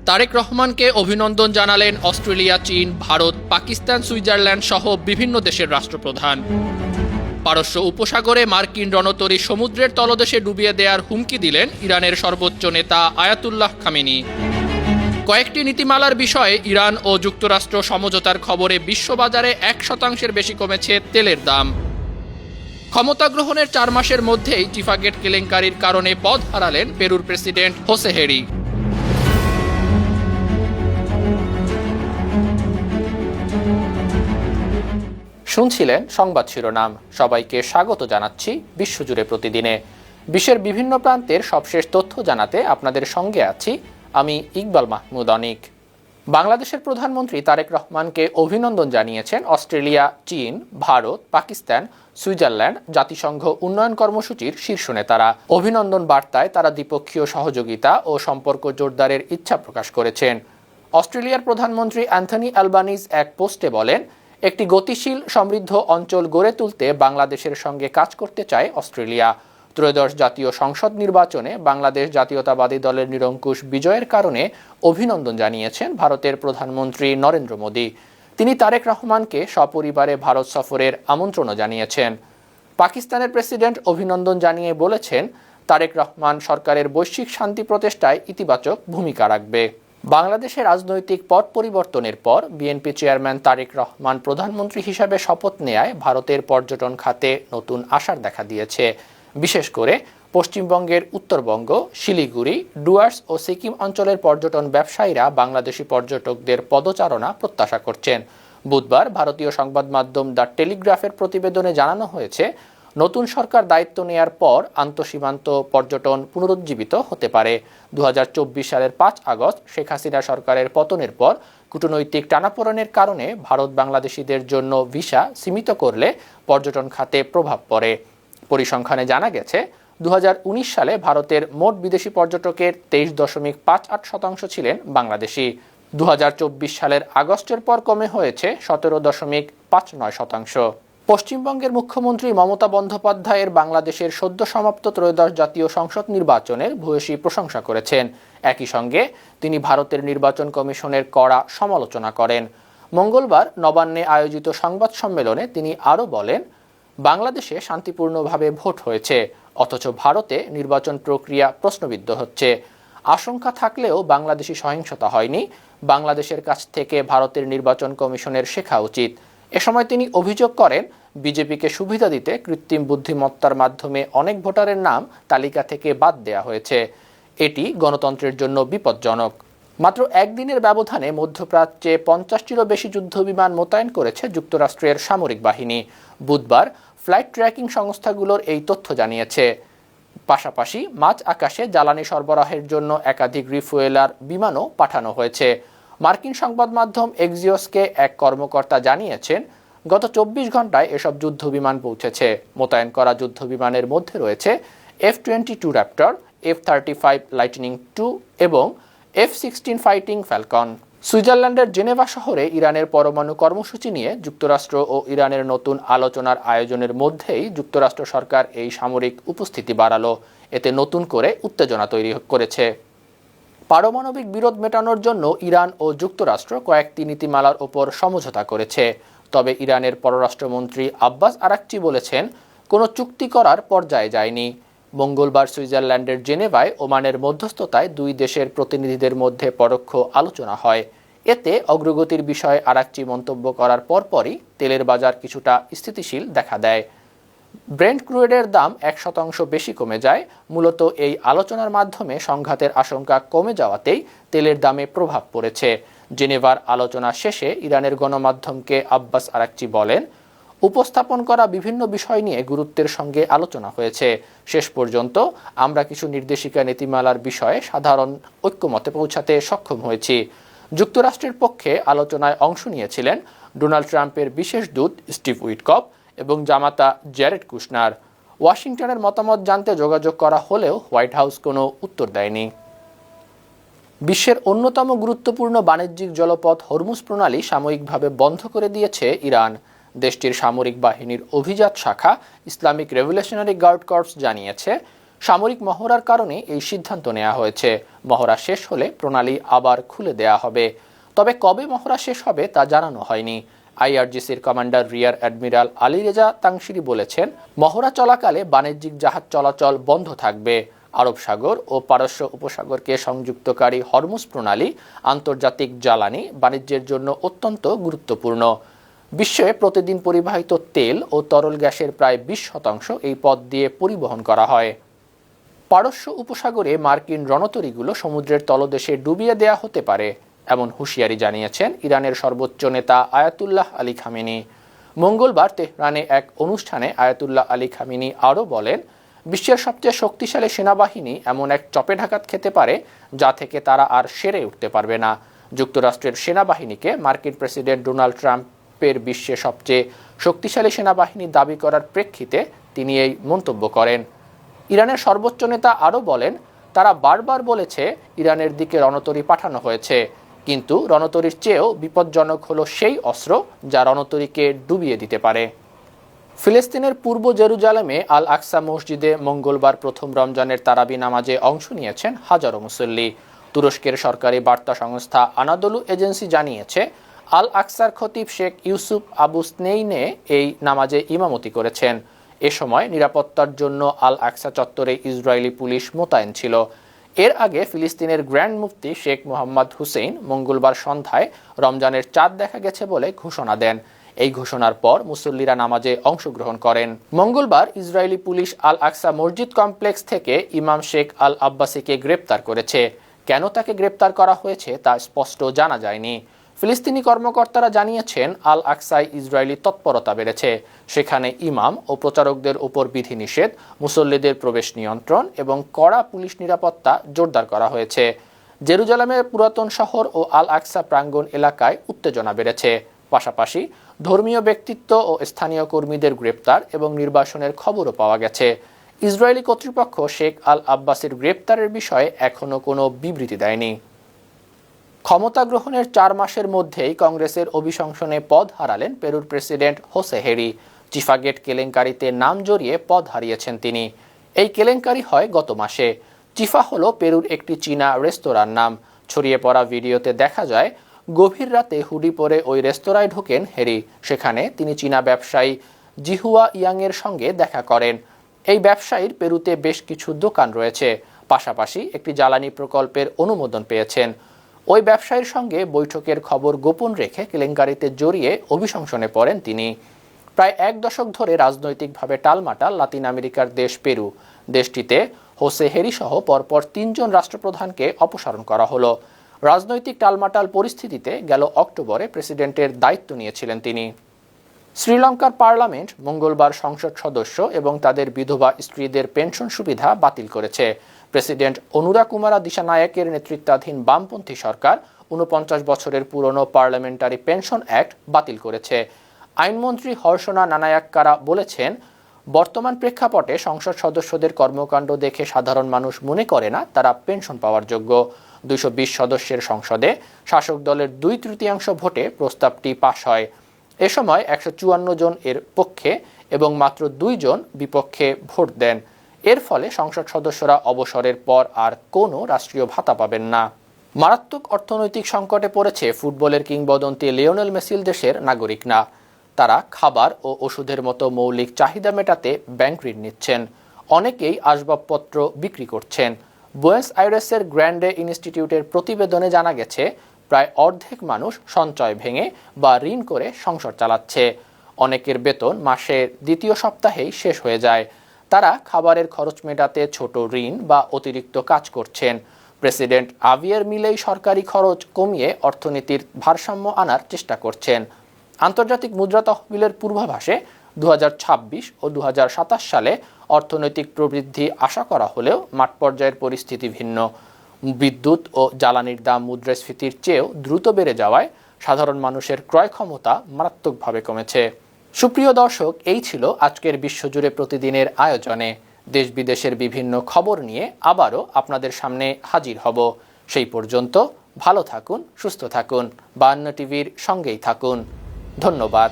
তারেক রহমানকে অভিনন্দন জানালেন অস্ট্রেলিয়া, চীন, ভারত, পাকিস্তান, সুইজারল্যান্ড সহ বিভিন্ন দেশের রাষ্ট্রপ্রধান। পারস্য উপসাগরে মার্কিন রণতরী সমুদ্রের তলদেশে ডুবিয়ে দেওয়ার হুমকি দিলেন ইরানের সর্বোচ্চ নেতা আয়াতুল্লাহ খামেনি। কয়েকটি নীতিমালার বিষয়ে ইরান ও যুক্তরাষ্ট্র সমঝোতার খবরে বিশ্ববাজারে 1% বেশি কমেছে তেলের দাম। ক্ষমতা গ্রহণের 4 মাসের মধ্যেই টিফাগেট কেলেঙ্কারির কারণে পদ হারালেন পেরুর প্রেসিডেন্ট হোসে হেরি। শুনছিলেন সংবাদ শিরোনাম। সবাইকে স্বাগত জানাচ্ছি বিশ্বজুড়ে প্রতিদিনে। বিশ্বের বিভিন্ন প্রান্তের সবশেষ তথ্য জানাতে আপনাদের সঙ্গে আছি আমি ইকবাল মাহমুদ অনিক। বাংলাদেশের প্রধানমন্ত্রী তারেক রহমানকে অভিনন্দন জানিয়েছেন অস্ট্রেলিয়া, চীন, ভারত, পাকিস্তান, সুইজারল্যান্ড জাতিসংঘ উন্নয়ন কর্মসূচির শীর্ষ নেতারা। অভিনন্দন বার্তায় তারা দ্বিপক্ষীয় সহযোগিতা ও সম্পর্ক জোরদারের ইচ্ছা প্রকাশ করেছেন। অস্ট্রেলিয়ার প্রধানমন্ত্রী অ্যান্থনি অ্যালবানিজ এক পোস্টে বলেন, একটি গতিশীল সমৃদ্ধ অঞ্চল গড়ে তুলতে বাংলাদেশের সঙ্গে কাজ করতে চায় অস্ট্রেলিয়া। ত্রয়োদশ জাতীয় সংসদ নির্বাচনে বাংলাদেশ জাতীয়তাবাদী দলের নিরঙ্কুশ বিজয়ের কারণে অভিনন্দন জানিয়েছেন ভারতের প্রধানমন্ত্রী নরেন্দ্র মোদী। তিনি তারেক রহমানকে সপরিবারে ভারত সফরের আমন্ত্রণও জানিয়েছেন। পাকিস্তানের প্রেসিডেন্ট অভিনন্দন জানিয়ে বলেছেন, তারেক রহমান সরকারের বৈশ্বিক শান্তি প্রচেষ্টায় ইতিবাচক ভূমিকা রাখবে। বাংলাদেশের রাজনৈতিক পট পরিবর্তনের পর বিএনপি চেয়ারম্যান তারেক রহমান প্রধানমন্ত্রী হিসাবে শপথ নেয়ায় ভারতের পর্যটন খাতে নতুন আশার দেখা দিয়েছে। বিশেষ করে পশ্চিমবঙ্গের উত্তরবঙ্গ, শিলিগুড়ি, ডুয়ার্স ও সিকিম অঞ্চলের পর্যটন ব্যবসায়ীরা বাংলাদেশি পর্যটকদের পদচারণা প্রত্যাশা করছেন। বুধবার ভারতীয় সংবাদ মাধ্যম দ্য টেলিগ্রাফের প্রতিবেদনে জানানো হয়েছে, নতুন সরকার দায়িত্ব নেয়ার পর আন্তঃসীমান্ত পর্যটন পুনরুজ্জীবিত হতে পারে। 2024 সালের 5 আগস্ট শেখ হাসিনা সরকারের পতনের পর কূটনৈতিক টানাপোড়েনের কারণে ভারত বাংলাদেশিদের জন্য ভিসা সীমিত করলে পর্যটন খাতে প্রভাব পড়ে। পরিসংখ্যানে জানা গেছে, 2019 সালে ভারতের মোট বিদেশি পর্যটকের 23.58% ছিলেন বাংলাদেশি। 2024 সালের আগস্টের পর কমে হয়েছে 17.59%। পশ্চিমবঙ্গের মুখ্যমন্ত্রী মমতা বন্দ্যোপাধ্যায়ের বাংলাদেশের সদ্য সমাপ্ত ত্রয়োদশ জাতীয় সংসদ নির্বাচনের ভূয়সী প্রশংসা করেছেন। একই সঙ্গে তিনি ভারতের নির্বাচন কমিশনের কড়া সমালোচনা করেন। মঙ্গলবার নবান্নে আয়োজিত সংবাদ সম্মেলনে তিনি আরও বলেন, বাংলাদেশে শান্তিপূর্ণভাবে ভোট হয়েছে, অথচ ভারতে নির্বাচন প্রক্রিয়া প্রশ্নবিদ্ধ হচ্ছে। আশঙ্কা থাকলেও বাংলাদেশি সহিংসতা হয়নি। বাংলাদেশের কাছ থেকে ভারতের নির্বাচন কমিশনের শেখা উচিত। এ সময় তিনি অভিযোগ করেন, বিজেপিকে সুবিধা দিতে কৃত্রিম বুদ্ধিমত্তার মাধ্যমে অনেক ভোটারের নাম তালিকা থেকে বাদ দেওয়া হয়েছে। এটি গণতন্ত্রের জন্য বিপজ্জনক। মাত্র একদিনের ব্যবধানে মধ্যপ্রাচ্যে 50টিরও বেশি যুদ্ধবিমান মোতায়েন করেছে যুক্তরাষ্ট্রের সামরিক বাহিনী। বুধবার ফ্লাইট ট্র্যাকিং সংস্থাগুলোর এই তথ্য জানিয়েছে। পাশাপাশি মাঝ আকাশে জ্বালানি সরবরাহের জন্য একাধিক রিফুয়েলার বিমানও পাঠানো হয়েছে। মার্কিন সংবাদ মাধ্যম এক্সিওসকে এক কর্মকর্তা জানিয়েছেন, গত 24 ঘন্টায় এসব যুদ্ধবিমান পৌঁছেছে। মোতায়েন করা যুদ্ধবিমানের মধ্যে রয়েছে F-22 Raptor, F-35 lightning II এবং F-16 ফাইটিং ফ্যালকন। সুইজারল্যান্ডের জেনেভা শহরে ইরানের পরমাণু কর্মসূচি নিয়ে যুক্তরাষ্ট্র ও ইরানের নতুন আলোচনার আয়োজনের মধ্যেই যুক্তরাষ্ট্র সরকার এই সামরিক উপস্থিতি বাড়ালো। এতে নতুন করে উত্তেজনা তৈরি করেছে। পারমাণবিক বিরোধ মেটানোর জন্য ইরান ও যুক্তরাষ্ট্র কয়েকটি নীতিমালার ওপর সমঝোতা করেছে। তবে ইরানের পররাষ্ট্রমন্ত্রী আব্বাস আরাকচি বলেছেন, কোনো চুক্তি করার পর্যায়ে যায়নি। মঙ্গলবার সুইজারল্যান্ডের জেনেভায় ওমানের মধ্যস্থতায় দুই দেশের প্রতিনিধিদের মধ্যে পরোক্ষ আলোচনা হয়। এতে অগ্রগতির বিষয়ে আরাকচি মন্তব্য করার পরপরই তেলের বাজার কিছুটা স্থিতিশীল দেখা দেয়। ব্রেন্ট ক্রুডের দাম 1% বেশি কমে যায়। মূলত এই আলোচনার মাধ্যমে সংঘাতের আশঙ্কা কমে যাওয়াতেই তেলের দামে প্রভাব পড়েছে। জেনেভার আলোচনা শেষে ইরানের গণমাধ্যমকে আব্বাস আরাকচি বলেন, উপস্থাপন করা বিভিন্ন বিষয় নিয়ে গুরুত্বের সঙ্গে আলোচনা হয়েছে। শেষ পর্যন্ত আমরা কিছু নির্দেশিকা নীতিমালার বিষয়ে সাধারণ ঐক্যমতে পৌঁছাতে সক্ষম হয়েছি। যুক্তরাষ্ট্রের পক্ষে আলোচনায় অংশ নিয়েছিলেন ডোনাল্ড ট্রাম্পের বিশেষ দূত স্টিভ উইটকফ এবং জামাতা জ্যারেড কুশনার। ওয়াশিংটনের মতামত জানতে যোগাযোগ করা হলেও হোয়াইট হাউস কোনো উত্তর দেয়নি। বিশ্বের অন্যতম গুরুত্বপূর্ণ বাণিজ্যিক জলপথ হরমুজ প্রণালী সাময়িকভাবে বন্ধ করে দিয়েছে ইরান। দেশটির সামরিক বাহিনীর অভিজাত শাখা ইসলামিক রেভলিউশনারি গার্ড কর্পস জানিয়েছে, সামরিক মহড়ার কারণে এই সিদ্ধান্ত নেওয়া হয়েছে। মহড়া শেষ হলে প্রণালী আবার খুলে দেয়া হবে। তবে কবে মহড়া শেষ হবে তা জানানো হয়নি। আইআরজিসির commander rear admiral Ali Reza Tangsiri বলেছেন, মহড়া চলাকালে বাণিজ্যিক জাহাজ চলাচল বন্ধ থাকবে। আরব সাগর ও পারস্য উপসাগরকে সংযুক্তকারী হরমুজ প্রণালী আন্তর্জাতিক জ্বালানি বাণিজ্যের জন্য অত্যন্ত গুরুত্বপূর্ণ। বিশ্বে প্রতিদিন পরিবাহিত তেল ও তরল গ্যাসের প্রায় 20% এই পথ দিয়ে পরিবহন করা হয়। পারস্য উপসাগরে মার্কিন রণতরীগুলো সমুদ্রের তলদেশে ডুবিয়ে দেয়া হতে পারে, এমন হুঁশিয়ারি জানিয়েছেন ইরানের সর্বোচ্চ নেতা আয়াতুল্লাহ আলী খামেনি। মঙ্গলবার তেহরানে এক অনুষ্ঠানে আয়াতুল্লাহ আলী খামেনি আরও বলেন, বিশ্বের সবচেয়ে শক্তিশালী সেনাবাহিনী এমন এক চপেঢাঘাত খেতে পারে যা থেকে তারা আর সেরে উঠতে পারবে না। যুক্তরাষ্ট্রের সেনাবাহিনীকে মার্কিন প্রেসিডেন্ট ডোনাল্ড ট্রাম্পের বিশ্বের সবচেয়ে শক্তিশালী সেনাবাহিনী দাবি করার প্রেক্ষিতে তিনি এই মন্তব্য করেন। ইরানের সর্বোচ্চ নেতা আরও বলেন, তারা বারবার বলেছে ইরানের দিকে রণতরী পাঠানো হয়েছে, কিন্তু রণতরীর চেয়েও বিপজ্জনক হলো সেই অস্ত্র যা রণতরীকে ডুবিয়ে দিতে পারে। ফিলিস্তিনের পূর্ব জেরুজালেমে আল আকসা মসজিদে মঙ্গলবার প্রথম রমজানের তারাবি নামাজে অংশ নিয়েছেন হাজারো মুসল্লি। তুরস্কের সরকারি বার্তা সংস্থা আনাদলু এজেন্সি জানিয়েছে, আল আকসার খতিব শেখ ইউসুফ আবু স্নেইনে এই নামাজে ইমামতি করেছেন। এ সময় নিরাপত্তার জন্য আল আকসা চত্বরে ইসরায়েলি পুলিশ মোতায়েন ছিল। এর আগে ফিলিস্তিনের গ্র্যান্ড মুফতি শেখ মোহাম্মদ হুসেইন মঙ্গলবার সন্ধ্যায় রমজানের চাঁদ দেখা গেছে বলে ঘোষণা দেন। এই ঘোষণার পর মুসল্লিরা নামাজে অংশগ্রহণ করেন। মঙ্গলবার ইসরায়েলি পুলিশ আল আকসা মসজিদ কমপ্লেক্স থেকে ইমাম শেখ আল আব্বাসিকে গ্রেপ্তার করেছে। কেন তাকে গ্রেপ্তার করা হয়েছে তা স্পষ্ট জানা যায়নি। ফিলিস্তিনি কর্মকর্তারা জানিয়েছেন, আল আকসায় ইসরায়েলি তৎপরতা বেড়েছে। সেখানে ইমাম ও প্রচারকদের উপর বিধিনিষেধ, মুসল্লিদের প্রবেশ নিয়ন্ত্রণ এবং কড়া পুলিশ নিরাপত্তা জোরদার করা হয়েছে। জেরুজালেমের পুরাতন শহর ও আল আকসা প্রাঙ্গণ এলাকায় উত্তেজনা বেড়েছে। পাশাপাশি ধর্মীয় ব্যক্তিত্ব ও স্থানীয় কর্মীদের গ্রেপ্তার এবং নির্বাসনের খবরও পাওয়া গেছে। ইসরায়েলি কর্তৃপক্ষ শেখ আল আব্বাসের গ্রেপ্তারের বিষয়ে এখনও কোনো বিবৃতি দেয়নি। ক্ষমতা গ্রহণের 4 মাসের মধ্যেই কংগ্রেসের অভিশংসনে পদ হারালেন পেরুর প্রেসিডেন্ট হোসে হেরি। চিফাগেট কেলেঙ্কারিতে নাম জড়িয়ে পদ হারিয়েছেন তিনি। এই কেলেঙ্কারি হয় গত মাসে। চিফা হলো পেরুর একটি চীনা রেস্তোরাঁর নাম। ছড়িয়ে পড়া ভিডিওতে দেখা যায়, গভীর রাতে হুডি পরে ওই রেস্তোরাঁয় ঢোকেন হেরি। সেখানে তিনি চীনা ব্যবসায়ী জিহুয়া ইয়াংয়ের সঙ্গে দেখা করেন। এই ব্যবসায়ীর পেরুতে বেশ কিছু দোকান রয়েছে, পাশাপাশি একটি জ্বালানি প্রকল্পের অনুমোদন পেয়েছেন। ওই ব্যবসায়ীর সঙ্গে বৈঠকের খবর গোপন রেখে কেলেঙ্কারিতে জড়িয়ে অভিশংসনে পড়েন তিনি। প্রায় 1 দশক ধরে রাজনৈতিকভাবে টালমাটাল লাতিন আমেরিকার দেশ পেরু। দেশটিতে হোসে হেরি সহ পরপর 3 জন রাষ্ট্রপ্রধানকে অপসারণ করা হলো। রাজনৈতিক টালমাটাল পরিস্থিতিতে গেল অক্টোবরে প্রেসিডেন্টের দায়িত্ব নিয়েছিলেন তিনি। শ্রীলঙ্কার পার্লামেন্ট মঙ্গলবার সংসদ সদস্য এবং তাদের বিধবা স্ত্রীদের পেনশন সুবিধা বাতিল করেছে। প্রেসিডেন্ট অনুরা কুমারা দিশানায়েকের নেতৃত্বাধীন বামপন্থী সরকার 49 বছরের পুরনো পার্লামেন্টারি পেনশন অ্যাক্ট বাতিল করেছে। আইনমন্ত্রী হর্ষনা নানায়াক্কারা বলেছেন, বর্তমান প্রেক্ষাপটে সংসদ সদস্যদের কর্মকাণ্ড দেখে সাধারণ মানুষ মনে করে না তারা পেনশন পাওয়ার যোগ্য। 220 সদস্যের সংসদে শাসক দলের 2/3 ভোটে প্রস্তাবটি পাশ হয়। এ সময় 154 জন এর পক্ষে এবং মাত্র 2 জন বিপক্ষে ভোট দেন। এর ফলে সংসদ সদস্যরা অবসরের পর আর কোনো রাষ্ট্রীয় ভাতা পাবেন না। মারাত্মক অর্থনৈতিক সংকটে পড়েছে ফুটবলের কিংবদন্তি লিওনেল মেসির দেশের নাগরিক না। তারা খাবার ও ওষুধের মতো মৌলিক চাহিদা মেটাতে ব্যাংক ঋণ নিচ্ছেন। অনেকেই আসবাবপত্র বিক্রি করছেন। বুয়েন্স আইরেসের গ্র্যান্ডে ইনস্টিটিউটের প্রতিবেদনে জানা গেছে, প্রায় অর্ধেক মানুষ সঞ্চয় ভেঙে বা ঋণ করে সংসার চালাচ্ছে। অনেকের বেতন মাসের 2য় সপ্তাহেই শেষ হয়ে যায়। তারা খাবারের খরচ মেটাতে ছোট ঋণ বা অতিরিক্ত কাজ করছেন। প্রেসিডেন্ট আভিয়ের মিলেই সরকারি খরচ কমিয়ে অর্থনীতির ভারসাম্য আনার চেষ্টা করছেন। আন্তর্জাতিক মুদ্রা তহবিলের পূর্বাভাসে 2026 ও 2027 সালে অর্থনৈতিক প্রবৃদ্ধি আশা করা হলেও মাঠ পর্যায়ের পরিস্থিতি ভিন্ন। বিদ্যুৎ ও জ্বালানির দাম মুদ্রাস্ফীতির চেয়েও দ্রুত বেড়ে যাওয়ায় সাধারণ মানুষের ক্রয় ক্ষমতা মারাত্মকভাবে কমেছে। সুপ্রিয় দর্শক, এই ছিল আজকের বিশ্বজুড়ে প্রতিদিনের আয়োজনে। দেশ বিদেশের বিভিন্ন খবর নিয়ে আবারও আপনাদের সামনে হাজির হব। সেই পর্যন্ত ভালো থাকুন, সুস্থ থাকুন, 52 টিভির সঙ্গেই থাকুন। ধন্যবাদ।